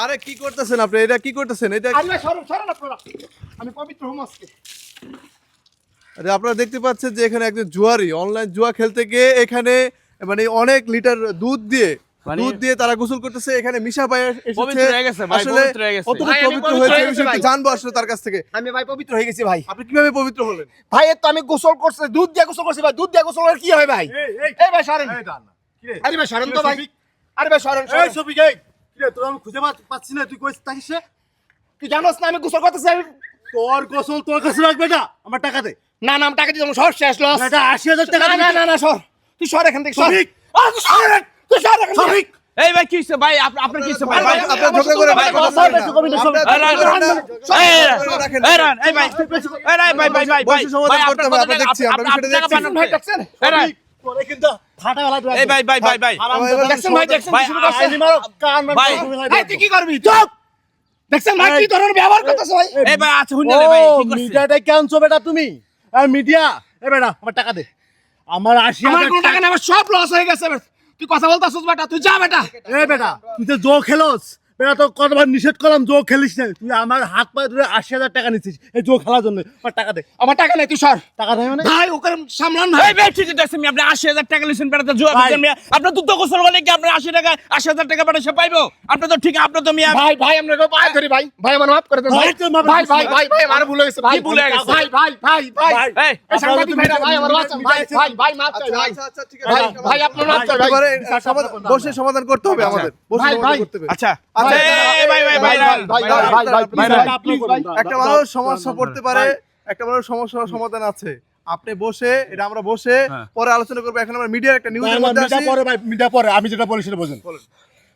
আরে কি করতেছেন আপনি? এটা কি করতেছেন? এটা আরে সরব আপনারা। আমি পবিত্র হম আজকে। আরে আপনারা দেখতে পাচ্ছেন যে এখানে একজন জুয়ারি অনলাইন জুয়া খেলতে গিয়ে এখানে মানে অনেক লিটার দুধ দিয়ে তারা গোসল করতেছে। এখানে মিশা ভাই পবিত্র হয়ে গেছে ভাই, আসলে পবিত্র হয়ে গেছে। কতটুকু ভাই, আমি পবিত্র পবিত্র হয়েছে হয়ে এই গেছি বিষয়ে ভাই। একটু জানবো আসলে তার কাছ থেকে। আমি ভাই পবিত্র হয়ে গেছি ভাই। আপনি কিভাবে পবিত্র হলেন? ভাই এত আমি গোসল করছি, দুধ দিয়ে গোসল করছি ভাই। দুধ দিয়ে গোসল করে কি হয় ভাই? এই ভাই সরেন। আরে ভাই সরেন তো ভাই। আরে ভাই সরেন। এই শফিক, এই কিরে তোর আমি খুঁজে পাচ্ছি না, তুই কইছিস তাকিস রে? তুই জানোস না আমি গোসল করতেছি। তোর গোসল তোর কাছে রাখবে না, আমার টাকা দে। না না আমি টাকা দিয়ে সর শেষ লস। এটা ৮০,০০০ টাকা না দিবি। না না না সর। তুই সর এখান থেকে সর। শফিক, তুই সর এখান থেকে। শফিক, এই ভাই কি হইছে ভাই? আপনার কি হইছে ভাই? ভাই আপনারা ঝগড়া করে ভাই, কথা ভাই, বলবেন না। কবি না, সব- আপনারা এই, ঝগড়া করেন না। এই রান, এই ভাই, এই রান, ভাই ভাই ভাই ভাই বসে সমাধান ভাই, করতে হবে, আপনার আমরা দেখছি, আমরা আপনার বিষয়টা টাকা দেখছি। বানান ভাই ভাই। দেখছেন? এই রান, তোরে কিন্তু ফাটা গলা এই ভাই ভাই ভাই ভাই দেখছেন ভাই দেখছেন ভাই, শুরু করছে। আইনি মারো, কান মারো, ভাই, তুমি ভাই তুই কি করবি? চুপ। দেখছেন ভাই কি ধরনের ব্যবহার করতেছ ভাই? এই ভাই আচ্ছা হুন না ভাই কি করছিস? মিডিয়াটা কেনছো বেটা তুমি? আর মিডিয়া, এ বেটা আমার টাকা দে। আমার ৮০,০০০ আমার কোনো টাকা নেই, আমার সব লস হয়ে গেছে। তুই কথা বলতাছিস বেটা, তুই যা বেটা। এ বেটা তুই তো জো খেলোস বেটা, তো কতবার নিষেধ করলাম জো খেলিস না। তুই আমার হাত পায়ে ধরে ৮০,০০০ টাকা নিচ্ছিস এই জো খেলার জন্য। আমার টাকা দে। আমার টাকা নেই, তুই সর। টাকা দেয় মানে ভাই ওকে সামলান ভাই। এই ভাই ঠিক আছে আমি আপনি ৮০,০০০ টাকা লিছেন বেটা জুয়া ভাই। খেলছেন মিয়া। আপনার দুধ গোসল করলে কি আপনার ৮০,০০০ টাকা বেটা সে পাইবো? আপনি তো ঠিক আপনি তো মিয়া ভাই ভাই আমরা পায়ে ধরি ভাই। ভাই আমার মাফ করে দেন ভাই। ভাই, তুই মাফ ভাই করে ভাই দিস। ভাই ভাই আমার ভুল হয়ে গেছে ভাই। কি ভুল হয়ে গেছে? ভাই ভাই ভাই ভাই ভাই, এই এই সাংবাদিক ভাইরা ভাই আমার বাঁচান ভাই ভাই ভাই মাফ চাই ভাই। আচ্ছা আচ্ছা ঠিক ভাই আছে ভাই আপনার মাফ চাই ভাই। এবারে বসে সমাধান করতে হবে আমাদের। বসে ভাই, সমাধান ভাই। করতে হবে। আচ্ছা আচ্ছা, এই ভাই ভাই ভাই ভাই ভাই ভাই ভাই ভাই, প্লিজ ভাই। একটা মানুষ সমস্যা পড়তে পারে, একটা মানুষ সমস্যার সমাধান আছে। আপনি বসে এটা আমরা বসে হ্যাঁ। পরে আলোচনা করবো। এখন আমরা মিডিয়ার একটা নিউজের মধ্যে মিডিয়া আছি। পরে ভাই, মিডিয়া পরে আমি যেটা বলি সেটা বোঝেন।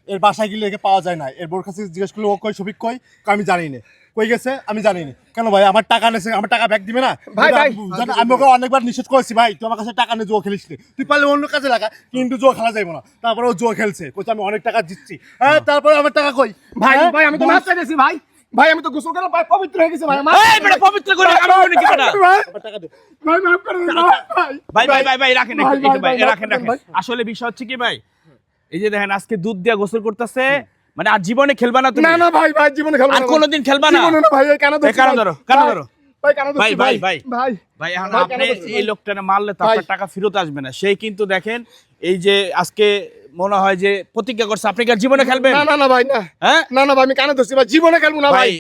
এর বাসায় গেলে একে পাওয়া যায় না। এর বোর কাছে জিজ্ঞেস করলে ও কই শফিক কই, আমি জানি না কই গেছে, আমি জানি না। কেন ভাই আমার টাকা নেছে, আমার টাকা ব্যাক দিবে না? ভাই, ভাই। জানো, আমি ওকে অনেকবার নিষেধ করেছি ভাই তুই আমার কাছে টাকা নিয়ে জুয়া খেলিস না, তুই পারলে অন্য কাজে লাগা, কিন্তু জুয়া খেলা যাইবো না। তারপরে ও জুয়া খেলছে, কইছে আমি অনেক টাকা জিতছি। হ্যাঁ তারপরে আমার টাকা কই? ভাই হ্যাঁ? ভাই আমি তো মাফ চাইতেছি ভাই। ভাই আমি তো গোসল করলাম ভাই, পবিত্র হয়ে গেছে ভাই আমার। এই বেটা পবিত্র করে আমি বলি কি বেটা? ভাই আমার টাকা দে। ভাই মাফ করে দেন ভাই। ভাই ভাই ভাই ভাই রাখেন ভাই, একটু ভাই ভাই, রাখেন ভাই, রাখেন। ভাই। আসলে বিষয় হচ্ছে কি ভাই, এই যে দেখেন আজকে দুধ দিয়া গোসল করতেছে, মানে আর জীবনে খেলবা না তুমি? না না ভাই ভাই জীবনে খেলবো না আর ভাই। কোনোদিন খেলবা না? জীবনে না ভাই, এই কানে এই কানে ধরো, কানে ভাই, ধরো। ভাই কানে ধরছি ভাই, ভাই, ভাই। ভাই ভাই এখন ভাই, আপনি কেন বলছেন এই ভাই? লোকটারে মারলে তো ভাই। আপনার টাকা ফেরত আসবে না। সেই কিন্তু দেখেন এই যে আজকে মনে হয় যে প্রতিজ্ঞা করছে আপনি কি আর জীবনে খেলবেন? না না না ভাই না। হ্যাঁ না না ভাই আমি কানে ধরছি ভাই, জীবনে খেলবো না ভাই। ভাই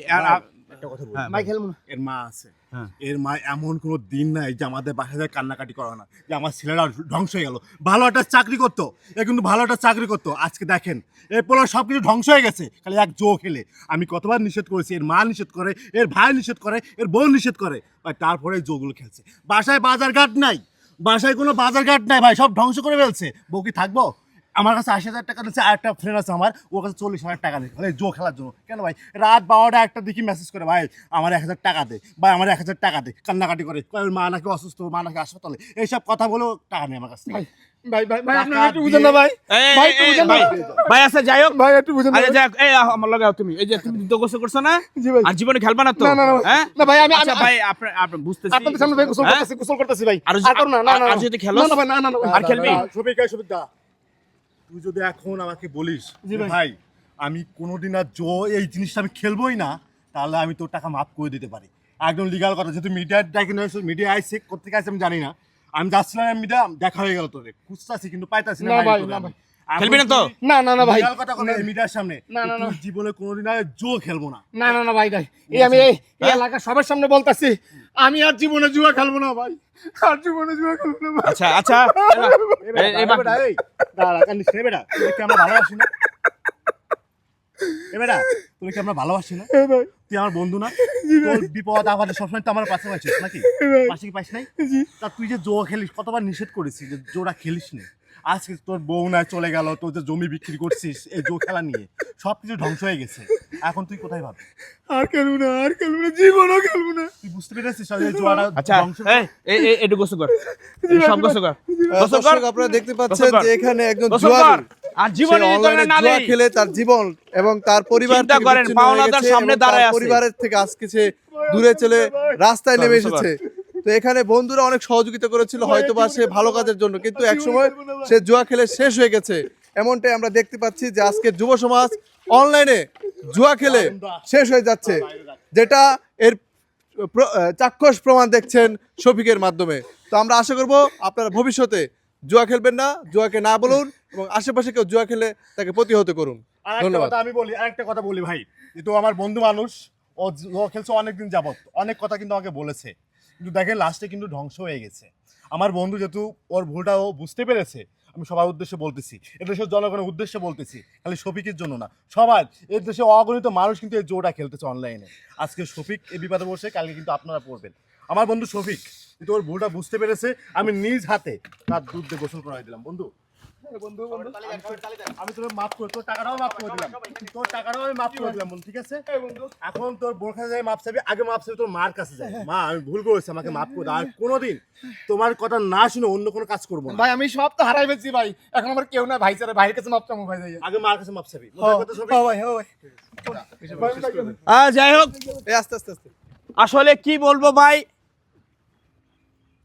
একটা কথা বলি, হ্যাঁ, ভাই খেলবো না। এর মা আছে, হ্যাঁ। এর মা এমন কোনো দিন নাই যে আমাদের বাসায় কান্নাকাটি করে না যে আমার ছেলেরা ধ্বংস হয়ে গেল। ভালো একটা চাকরি করতো, এ কিন্তু ভালো একটা চাকরি করতো। আজকে দেখেন এর পোলা সব কিছু ধ্বংস হয়ে গেছে খালি এক জো খেলে। আমি কতবার নিষেধ করেছি, এর মা নিষেধ করে, এর ভাই নিষেধ করে, এর বোন নিষেধ করে, ভাই তারপরে জোগুলো খেলছে। বাসায় বাজারঘাট নাই, বাসায় কোনো বাজারঘাট নাই ভাই, সব ধ্বংস করে ফেলছে। বউ কি থাকবো? আমার কাছে ৮০,০০০ টাকা দিচ্ছে, আর একটা ফ্রেন্ড আছে আমার, ওর কাছে ৪০,০০০ টাকা নেই মানে জো খেলার জন্য। কেন ভাই রাত ১২টা একটা দেখি মেসেজ করে, ভাই আমার ১,০০০ টাকা দে, ভাই আমার 1,০০০ টাকা দে, কান্নাকাটি করে, কয় ওর মা নাকি অসুস্থ, মা নাকি হাসপাতালে, এইসব কথা বলেও টাকা নেই আমার কাছ থেকে। ভাই ভাই ভাই আপনি টাকা একটু বুঝেন না ভাই। এই, ভাই এই, একটু এই, বুঝেন না ভাই ভাই আচ্ছা যাই হোক, ভাই একটু বুঝেন না আরে ভাই। যাক এই আমার লগে তুমি এই যে তুমি দুধ গোসল করছো না? জি ভাই। আর জীবনে খেলবা না তো? না, না, না, হ্যাঁ না ভাই আমি আচ্ছা ভাই আপনি বুঝতেছি আপনাদের সামনে ভাই গোসল হ্যাঁ? করতেছি, গোসল করতেছি ভাই। আর আর করুন না না না আর যদি খেলোস? না না ভাই না না না ভাই। আর খেলবি? শফিক দা, তুই যদি এখন আমাকে বলিস জি যে ভাই। ভাই আমি কোনোদিন আর জো এই জিনিসটা আমি খেলবোই না, তাহলে আমি তোর টাকা মাফ করে দিতে পারি। একদম লিগাল কথা, যেহেতু মিডিয়া আইসে কোথেকে আসে আমি জানি না। আমি যাচ্ছিলাম মিডিয়া, দেখা হয়ে গেল তোরে, খুঁজতাছি কিন্তু পাইতাছি না ভাই, না ভাই। খেলবি না তো? না না না ভাই। লিগাল কথা কথা মিডিয়ার সামনে না, না, না। তুই জীবনে কোনোদিন আর জো খেলবো না। না না না ভাই ভাই এই আমি এই এলাকা সবার সামনে বলতাছি, আমি আর জীবনে জুয়া খেলবো না ভাই, আর জীবনে জুয়া খেলবো না ভাই। আচ্ছা আচ্ছা এবার দাঁড়া কান্দিস না বেটা, তোকে কি আমরা ভালোবাসি না? বেটা তোকে কি আমরা ভালোবাসি না? হ্যাঁ ভাই তুই আমার বন্ধু না? তোর বিপদ আপদে সবসময় তো আমার পাশে পাইছিস নাকি? পাশে কি পাইস নাই? তা তুই যে জুয়া খেলিস, কতবার নিষেধ করেছি যে জোড়া খেলিস না। আজকে তোর বউ না চলে গেল, তোর যে জমি বিক্রি করছিস এই জো খেলা নিয়ে, সবকিছু ধ্বংস হয়ে গেছে। এখন তুই কোথায় ভাবি? আর খেলবো না, আর খেলবো না, জীবনও খেলবো না। তুই বুঝতে পেরেছিস এই জোয়াটা আচ্ছা ধ্বংস? এই একটু গোসল কর, সব গোসল কর, গোসল কর। দর্শক আপনারা দেখতে পাচ্ছেন গোসল কর। যে এখানে একজন গোসল কর। জুয়ারি আর জীবনে সে এই ধরনের অনলাইনে না জুয়া নেই। খেলে তার জীবন এবং তার পরিবার চিন্তা থেকে করেন, বিচ্ছিন্ন হয়ে পাওনাদার গেছে সামনে এবং তার দাঁড়ায় আছে। পরিবারের থেকে আজকে সে দূরে চলে রাস্তায় নেমে এসেছে। তো এখানে বন্ধুরা অনেক সহযোগিতা করেছিল হয়তো বা সে ভালো কাজের জন্য, কিন্তু একসময় সে জুয়া খেলে শেষ হয়ে গেছে। এমনটাই আমরা দেখতে পাচ্ছি যে আজকে যুব সমাজ অনলাইনে জুয়া খেলে শেষ হয়ে যাচ্ছে, যেটা এর চাক্ষুষ প্রমাণ দেখছেন শফিকের মাধ্যমে। তো আমরা আশা করব আপনারা ভবিষ্যতে জুয়া খেলবেন না, জুয়াকে না বলুন, এবং আশেপাশে কেউ জুয়া খেলে তাকে প্রতিহত করুন। ধন্যবাদ। আরেকটা কথা বলি ভাই, যেহেতু আমার বন্ধু মানুষ, ও খেলছে অনেকদিন যাবত, অনেক কথা কিন্তু আমাকে বলেছে, কিন্তু দেখেন লাস্টে কিন্তু ধ্বংস হয়ে গেছে। আমার বন্ধু যেহেতু ওর ভুলটা ও বুঝতে পেরেছে, আমি সবার উদ্দেশ্যে বলতেছি, এ দেশের জনগণের উদ্দেশ্যে বলতেছি, খালি শফিকের জন্য না, সবার, এর দেশে অগণিত মানুষ কিন্তু এই জোটা খেলতেছে অনলাইনে। আজকে শফিক এই বিপদে বসে, কালকে কিন্তু আপনারা পড়বেন। আমার বন্ধু শফিক কিন্তু ওর ভুলটা বুঝতে পেরেছে, আমি নিজ হাতে তার দুধ দিয়ে গোসল করাই দিলাম। বন্ধু আমি তোর মাফ করে, তোর টাকাটাও মাফ করে দিলাম, তোর টাকাটাও আমি মাফ করে দিলাম বন্ধু, ঠিক আছে? এখন তোর বোর কাছে যাই মাপ চাবি, আগে মাপ চাবি তোর মার কাছে যাই। মা, আমি ভুল করেছি, আমাকে মাফ করে দাও, আর কোনোদিন তোমার কথা না শুনে অন্য কোনো কাজ করবো না। ভাই আমি সব তো হারাই ফেলছি ভাই, এখন আমার কেউ না ভাই, স্যার ভাইয়ের কাছে মাপ চামু ভাই যাই। আগে মার কাছে মাপ চাবি। ভাই যাই হোক, এই আস্তে আস্তে আস্তে আসলে কি বলবো ভাই,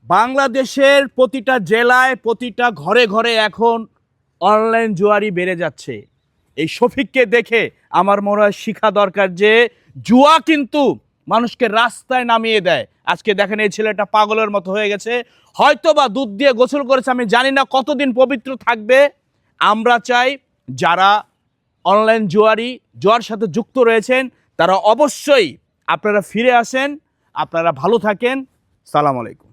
বাংলাদেশের প্রতিটা জেলায়, প্রতিটা ঘরে ঘরে এখন অনলাইন জুয়ারি বেড়ে যাচ্ছে। এই শফিককে দেখে আমার মনে হয় শিখা দরকার যে জুয়া কিন্তু মানুষকে রাস্তায় নামিয়ে দেয়। আজকে দেখেন এই ছেলেটা পাগলের মতো হয়ে গেছে, হয়তো বা দুধ দিয়ে গোসল করেছে, আমি জানি না কতদিন পবিত্র থাকবে। আমরা চাই যারা অনলাইন জুয়ার সাথে যুক্ত রয়েছেন তারা অবশ্যই আপনারা ফিরে আসেন, আপনারা ভালো থাকেন। সালাম আলাইকুম।